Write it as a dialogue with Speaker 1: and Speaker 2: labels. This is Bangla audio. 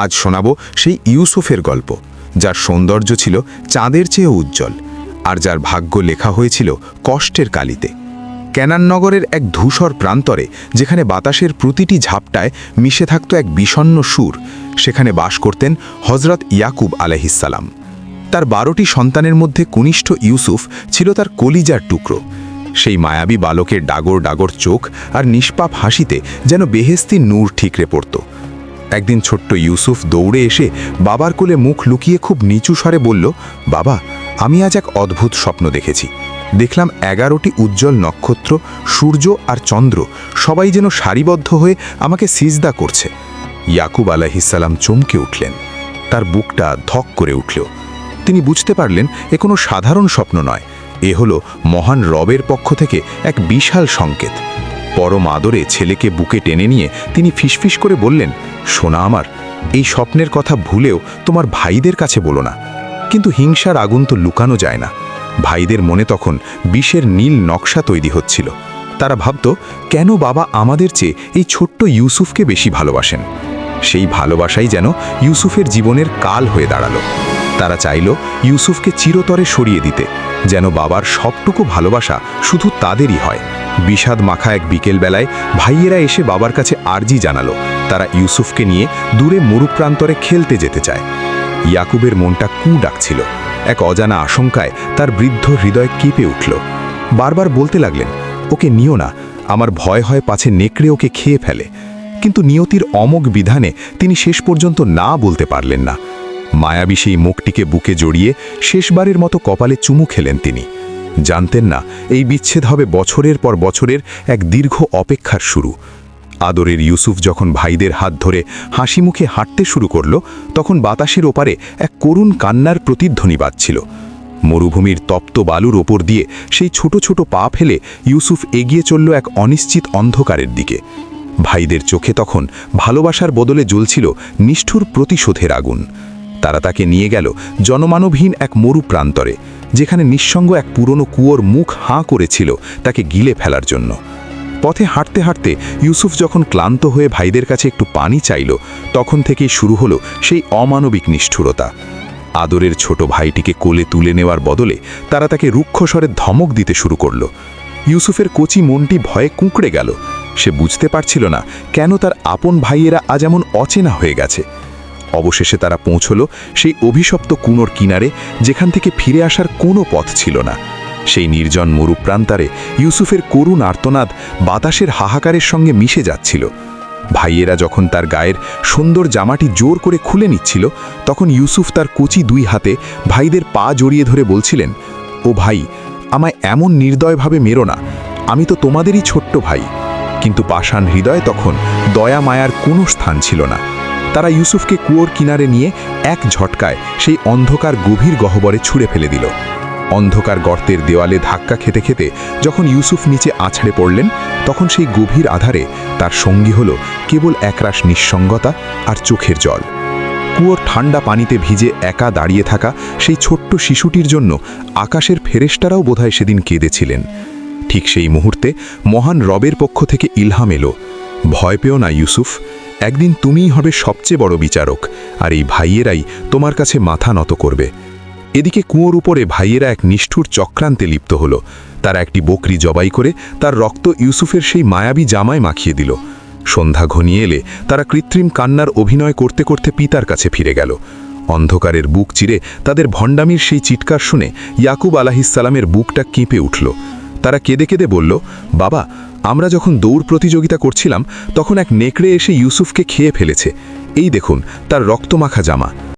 Speaker 1: আজ শোনাব সেই ইউসুফের গল্প, যার সৌন্দর্য ছিল চাঁদের চেয়েও উজ্জ্বল, আর যার ভাগ্য লেখা হয়েছিল কষ্টের কালিতে। ক্যানান নগরের এক ধূসর প্রান্তরে, যেখানে বাতাসের প্রতিটি ঝাপটায় মিশে থাকত এক বিষণ্ণ সুর, সেখানে বাস করতেন হজরত ইয়াকুব আলাইহিসসালাম। তার 12টি সন্তানের মধ্যে কনিষ্ঠ ইউসুফ ছিল তার কলিজার টুকরো। সেই মায়াবী বালকের ডাগর ডাগর চোখ আর নিষ্পাপ হাসিতে যেন বেহেস্তির নূর ঠিকরে পড়ত। একদিন ছোট্ট ইউসুফ দৌড়ে এসে বাবার কোলে মুখ লুকিয়ে খুব নিচু স্বরে বলল, বাবা, আমি আজ এক অদ্ভুত স্বপ্ন দেখেছি। দেখলাম 11টি উজ্জ্বল নক্ষত্র, সূর্য আর চন্দ্র সবাই যেন সারিবদ্ধ হয়ে আমাকে সিজদা করছে। ইয়াকুব আলাইহিসসালাম চমকে উঠলেন, তার বুকটা ধক করে উঠল। তিনি বুঝতে পারলেন এ কোনো সাধারণ স্বপ্ন নয়, এ হলো মহান রবের পক্ষ থেকে এক বিশাল সংকেত। পরম আদরে ছেলেকে বুকে টেনে নিয়ে তিনি ফিসফিস করে বললেন, সোনা আমার, এই স্বপ্নের কথা ভুলেও তোমার ভাইদের কাছে বলো না। কিন্তু হিংসার আগুন তো লুকানো যায় না। ভাইদের মনে তখন বিষের নীল নকশা তৈরি হচ্ছিল। তারা ভাবত, কেন বাবা আমাদের চেয়ে এই ছোট্ট ইউসুফকে বেশি ভালোবাসেন। সেই ভালোবাসাই যেন ইউসুফের জীবনের কাল হয়ে দাঁড়ালো। তারা চাইল ইউসুফকে চিরতরে সরিয়ে দিতে, যেন বাবার সবটুকু ভালোবাসা শুধু তাদেরই হয়। বিষাদ মাখা এক বিকেলবেলায় ভাইয়েরা এসে বাবার কাছে আর্জি জানালো, তারা ইউসুফকে নিয়ে দূরে মরুপ্রান্তরে খেলতে যেতে চায়। ইয়াকুবের মনটা কু ডাকছিল। এক অজানা আশঙ্কায় তার বৃদ্ধ হৃদয় কেঁপে উঠল। বারবার বলতে লাগলেন, ওকে নিও না, আমার ভয় হয় পাছে নেকড়ে ওকে খেয়ে ফেলে। কিন্তু নিয়তির অমোঘ বিধানে তিনি শেষ পর্যন্ত না বলতে পারলেন না। মায়াবী সেই মুখটিকে বুকে জড়িয়ে শেষবারের মতো কপালে চুমু খেলেন তিনি। জানতেন না এই বিচ্ছেদ হবে বছরের পর বছরের এক দীর্ঘ অপেক্ষার শুরু। আদরের ইউসুফ যখন ভাইদের হাত ধরে হাসি মুখে হাঁটতে শুরু করল, তখন বাতাসের ওপারে এক করুণ কান্নার প্রতিধ্বনি বাজছিল। মরুভূমির তপ্ত বালুর ওপর দিয়ে সেই ছোট ছোট পা ফেলে ইউসুফ এগিয়ে চলল এক অনিশ্চিত অন্ধকারের দিকে। ভাইদের চোখে তখন ভালোবাসার বদলে জ্বলছিল নিষ্ঠুর প্রতিশোধের আগুন। তারা তাকে নিয়ে গেল জনমানবহীন এক মরু প্রান্তরে, যেখানে নিঃসঙ্গ এক পুরনো কুয়োর মুখ হাঁ করেছিল তাকে গিলে ফেলার জন্য। পথে হাঁটতে হাঁটতে ইউসুফ যখন ক্লান্ত হয়ে ভাইদের কাছে একটু পানি চাইল, তখন থেকেই শুরু হলো সেই অমানবিক নিষ্ঠুরতা। আদরের ছোট ভাইটিকে কোলে তুলে নেওয়ার বদলে তারা তাকে রুক্ষস্বরে ধমক দিতে শুরু করল। ইউসুফের কচি মনটি ভয়ে কুঁকড়ে গেল। সে বুঝতে পারছিল না কেন তার আপন ভাইয়েরা আজ এমন অচেনা হয়ে গেছে। অবশেষে তারা পৌঁছল সেই অভিশপ্ত কুনোর কিনারে, যেখান থেকে ফিরে আসার কোনো পথ ছিল না। সেই নির্জন মরুপ্রান্তরে ইউসুফের করুণ আর্তনাদ বাতাসের হাহাকারের সঙ্গে মিশে যাচ্ছিল। ভাইয়েরা যখন তার গায়ের সুন্দর জামাটি জোর করে খুলে নিচ্ছিল, তখন ইউসুফ তার কচি 2 হাতে ভাইদের পা জড়িয়ে ধরে বলছিলেন, ও ভাই, আমায় এমন নির্দয়ভাবে মেরো না, আমি তো তোমাদেরই ছোট্ট ভাই। কিন্তু পাষাণ হৃদয়ে তখন দয়া মায়ার কোনো স্থান ছিল না। তারা ইউসুফকে কুয়োর কিনারে নিয়ে এক ঝটকায় সেই অন্ধকার গভীর গহ্বরে ছুঁড়ে ফেলে দিল। অন্ধকার গর্তের দেওয়ালে ধাক্কা খেতে খেতে যখন ইউসুফ নিচে আছড়ে পড়লেন, তখন সেই গভীর আধারে তার সঙ্গী হলো কেবল একরাশ নিঃসঙ্গতা আর চোখের জল। কুয়োর ঠান্ডা পানিতে ভিজে একা দাঁড়িয়ে থাকা সেই ছোট্ট শিশুটির জন্য আকাশের ফেরেশতারাও বোধহয় সেদিন কেঁদেছিলেন। ঠিক সেই মুহূর্তে মহান রবের পক্ষ থেকে ইলহাম এলো, ভয় পেও না ইউসুফ, একদিন তুমিই হবে সবচেয়ে বড় বিচারক, আর এই ভাইয়েরাই তোমার কাছে মাথা নত করবে। এদিকে কুয়োর উপরে ভাইয়েরা এক নিষ্ঠুর চক্রান্তে লিপ্ত হলো। তারা একটি বকরি জবাই করে তার রক্ত ইউসুফের সেই মায়াবী জামায় মাখিয়ে দিল। সন্ধ্যা ঘনিয়ে এলে তারা কৃত্রিম কান্নার অভিনয় করতে করতে পিতার কাছে ফিরে গেল। অন্ধকারের বুক চিরে তাদের ভণ্ডামির সেই চিৎকার শুনে ইয়াকুব আলাইহিসসালামের বুকটা কেঁপে উঠল। তারা কেঁদে কেঁদে বলল, বাবা, আমরা যখন দৌড় প্রতিযোগিতা করছিলাম, তখন এক নেকড়ে এসে ইউসুফকে খেয়ে ফেলেছে। এই দেখুন তার রক্তমাখা জামা।